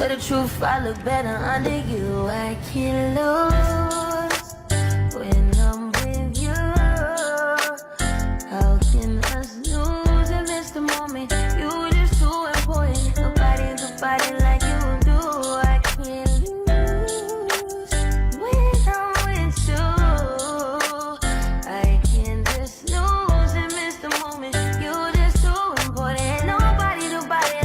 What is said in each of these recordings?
Tell the truth, I look better under you. I can't lose when I'm with you. How can us lose and miss the moment? You just too important. Nobody like you do. I can't lose when I'm with you. I can't just lose and miss the moment. You just too important. Nobody like.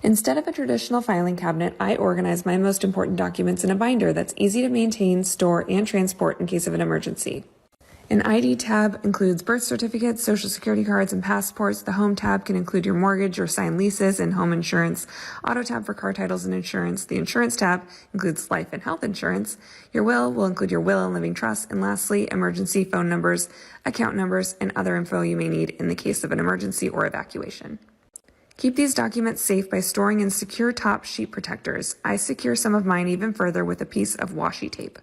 Instead of a traditional filing cabinet, I organize my most important documents in a binder that's easy to maintain, store, and transport in case of an emergency. An ID tab includes birth certificates, social security cards, and passports. The home tab can include your mortgage or signed leases and home insurance. Auto tab for car titles and insurance. The insurance tab includes life and health insurance. Your will include your will and living trust. And lastly, emergency phone numbers, account numbers, and other info you may need in the case of an emergency or evacuation. Keep these documents safe by storing in secure top sheet protectors. I secure some of mine even further with a piece of washi tape.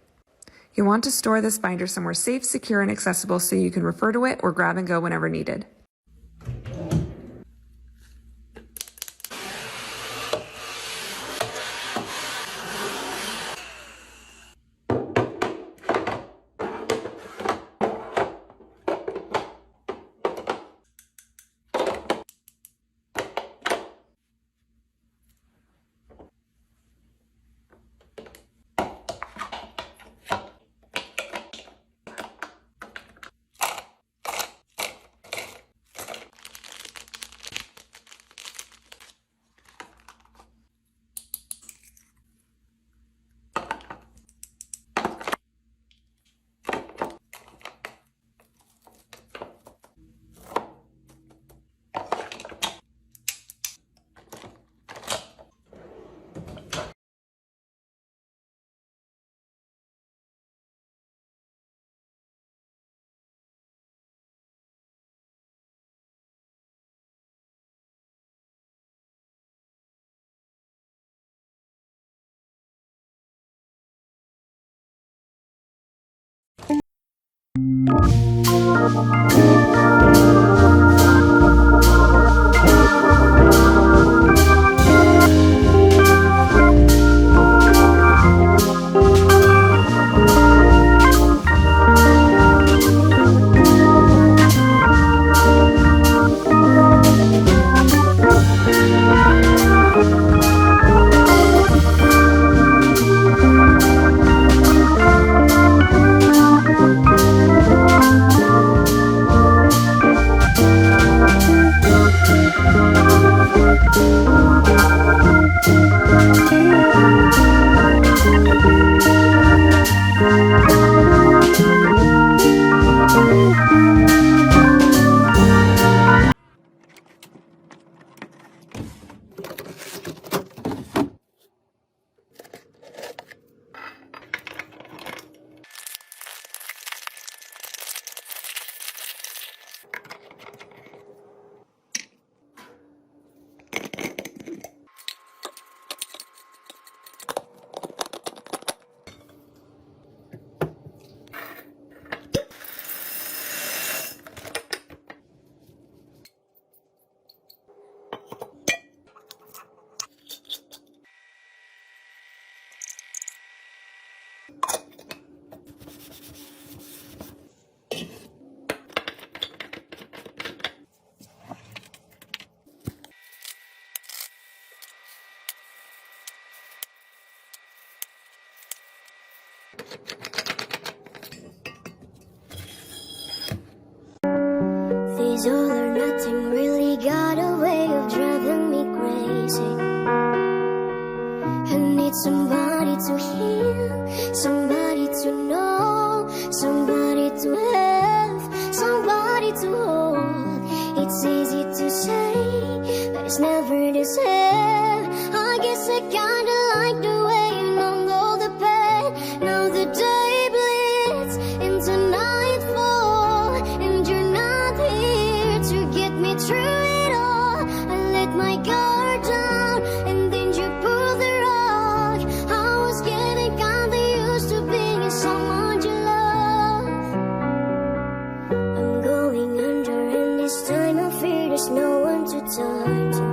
You'll want to store this binder somewhere safe, secure, and accessible so you can refer to it or grab and go whenever needed. These all or nothing really got a way of driving me crazy. I need somebody to hear, somebody to know, somebody to have, somebody somebody to hold. It's easy to say, but it's never the same. I guess I kinda like the way you numb all the pain. Now the day bleeds into nightfall, and you're not here to get me through it all. I let my guard down, and then you pulled the rug. I was getting kinda used to being someone you love. I'm going under, and this time I fear there's no one to turn to.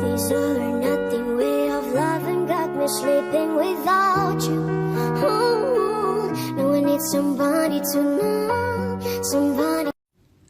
This all or nothing way of loving got me sleeping without you. Ooh, now I need somebody to know, somebody.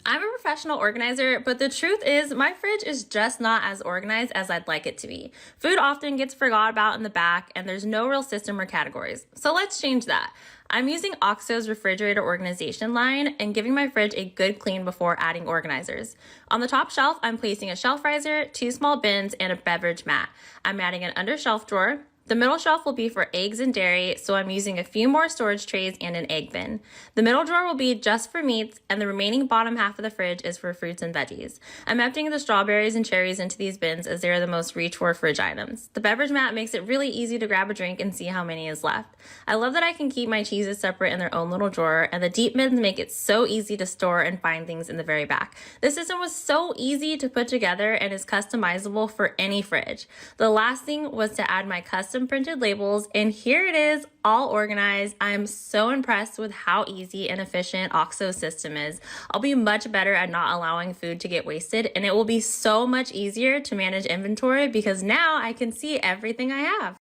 I'm a professional organizer, but the truth is my fridge is just not as organized as I'd like it to be. Food often gets forgot about in the back, and there's no real system or categories. So let's change that. I'm using OXO's refrigerator organization line and giving my fridge a good clean before adding organizers. On the top shelf, I'm placing a shelf riser, 2 small bins, and a beverage mat. I'm adding an under shelf drawer. The middle shelf will be for eggs and dairy, so I'm using a few more storage trays and an egg bin. The middle drawer will be just for meats, and the remaining bottom half of the fridge is for fruits and veggies. I'm emptying the strawberries and cherries into these bins as they are the most reach-for fridge items. The beverage mat makes it really easy to grab a drink and see how many is left. I love that I can keep my cheeses separate in their own little drawer, and the deep bins make it so easy to store and find things in the very back. This system was so easy to put together and is customizable for any fridge. The last thing was to add my custom printed labels, and here it is, all organized. I'm so impressed with how easy and efficient OXO's system is. I'll be much better at not allowing food to get wasted, and it will be so much easier to manage inventory because now I can see everything I have.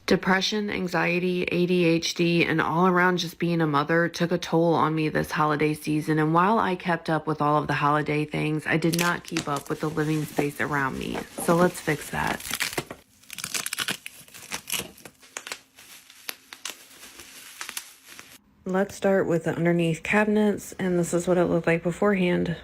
Depression, anxiety, ADHD, and all around just being a mother took a toll on me this holiday season. And while I kept up with all of the holiday things, I did not keep up with the living space around me. So let's fix that. Let's start with the underneath cabinets, and this is what it looked like beforehand.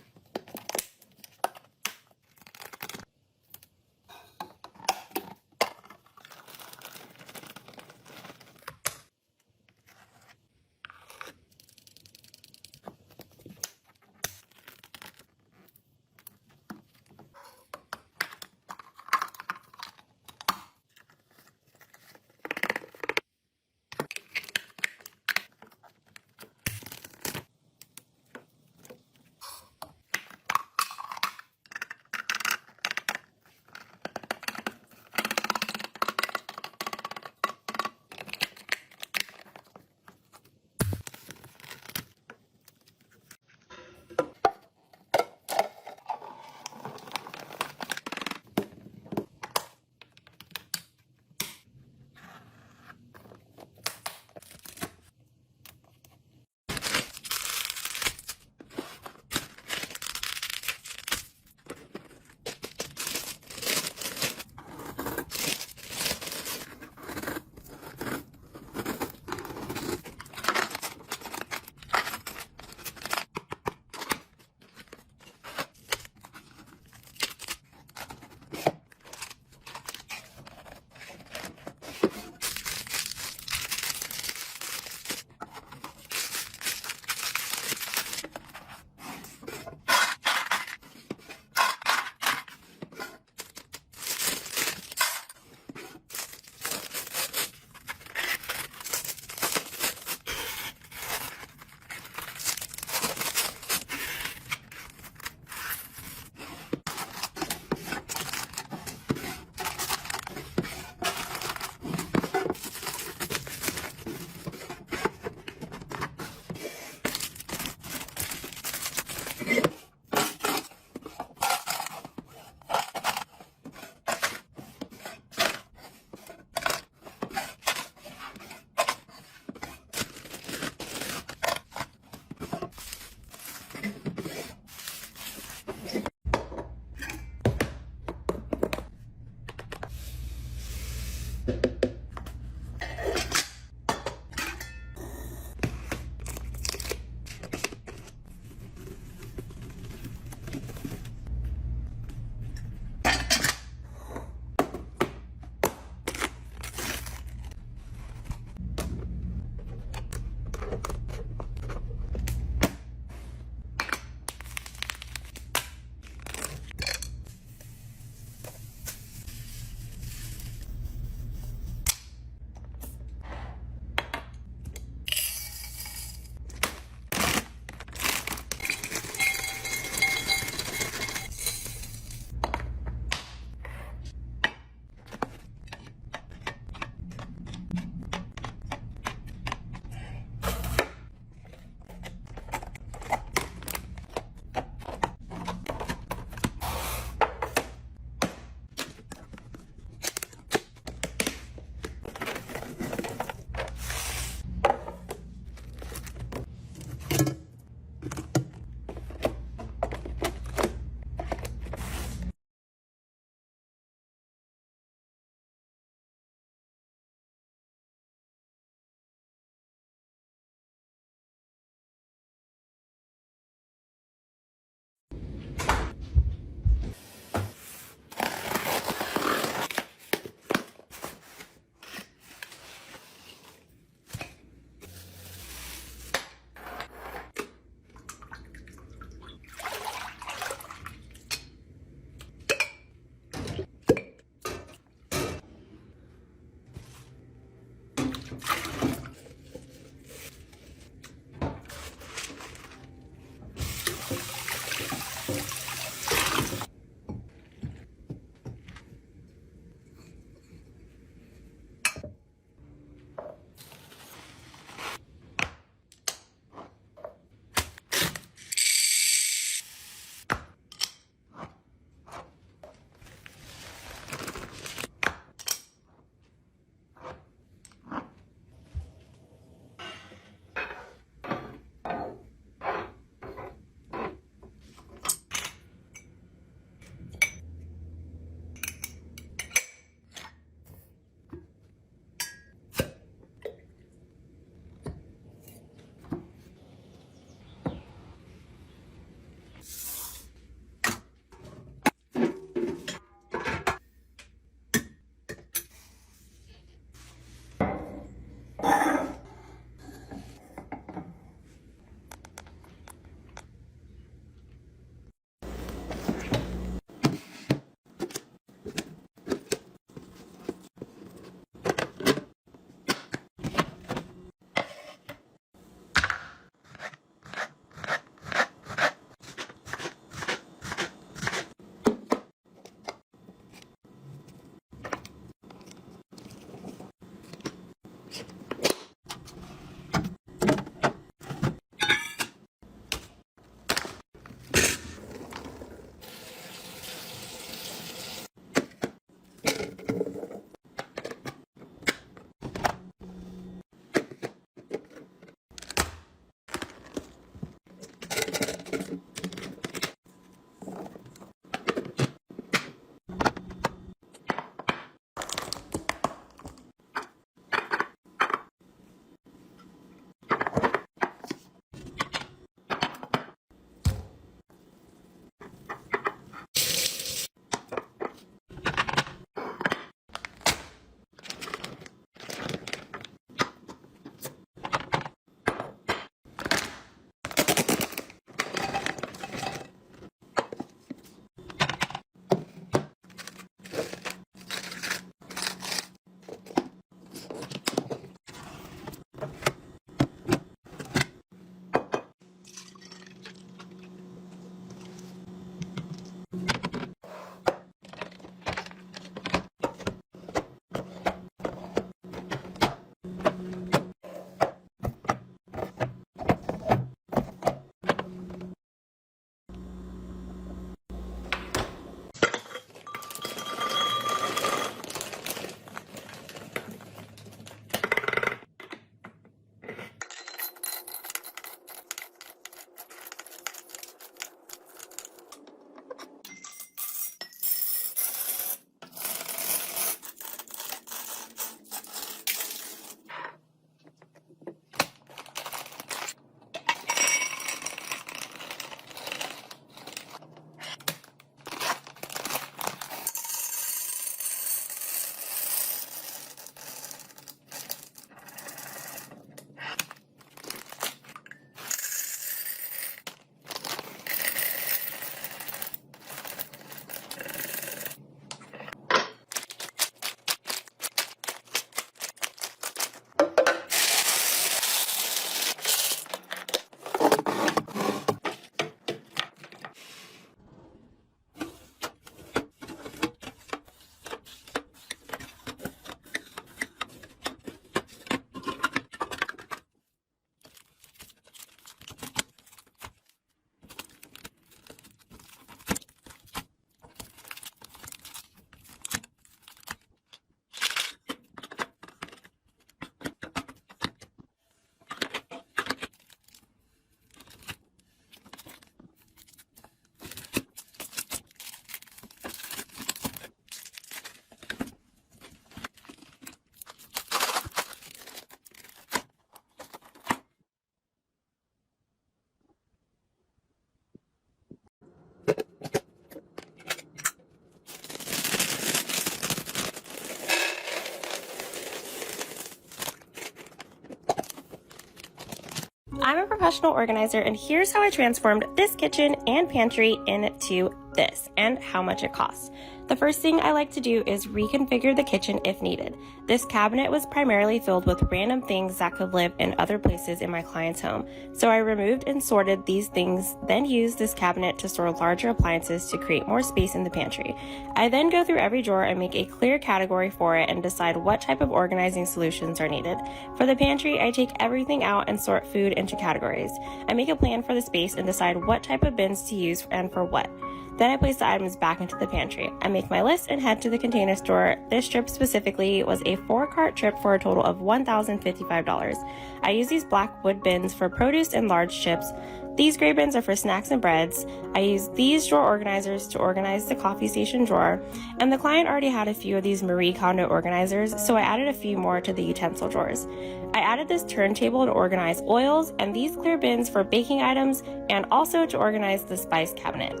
professional organizer, and here's how I transformed this kitchen and pantry into this and how much it costs. The first thing I like to do is reconfigure the kitchen if needed. This cabinet was primarily filled with random things that could live in other places in my client's home. So I removed and sorted these things, then used this cabinet to store larger appliances to create more space in the pantry. I then go through every drawer and make a clear category for it and decide what type of organizing solutions are needed. For the pantry, I take everything out and sort food into categories. I make a plan for the space and decide what type of bins to use and for what. Then I place the items back into the pantry. I make my list and head to the container store. This trip specifically was a 4-cart trip for a total of $1,055. I use these black wood bins for produce and large chips. These gray bins are for snacks and breads. I use these drawer organizers to organize the coffee station drawer. And the client already had a few of these Marie Kondo organizers, so I added a few more to the utensil drawers. I added this turntable to organize oils and these clear bins for baking items and also to organize the spice cabinet.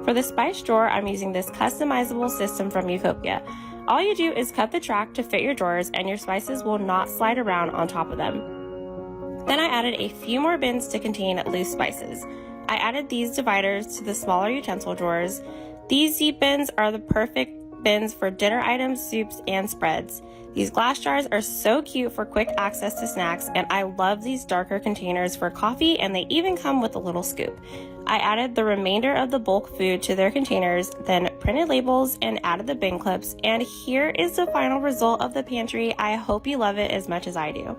For the spice drawer, I'm using this customizable system from Utopia. All you do is cut the track to fit your drawers and your spices will not slide around on top of them. Then I added a few more bins to contain loose spices. I added these dividers to the smaller utensil drawers. These deep bins are the perfect bins for dinner items, soups, and spreads. These glass jars are so cute for quick access to snacks, and I love these darker containers for coffee, and they even come with a little scoop. I added the remainder of the bulk food to their containers, then printed labels and added the bin clips, and here is the final result of the pantry. I hope you love it as much as I do.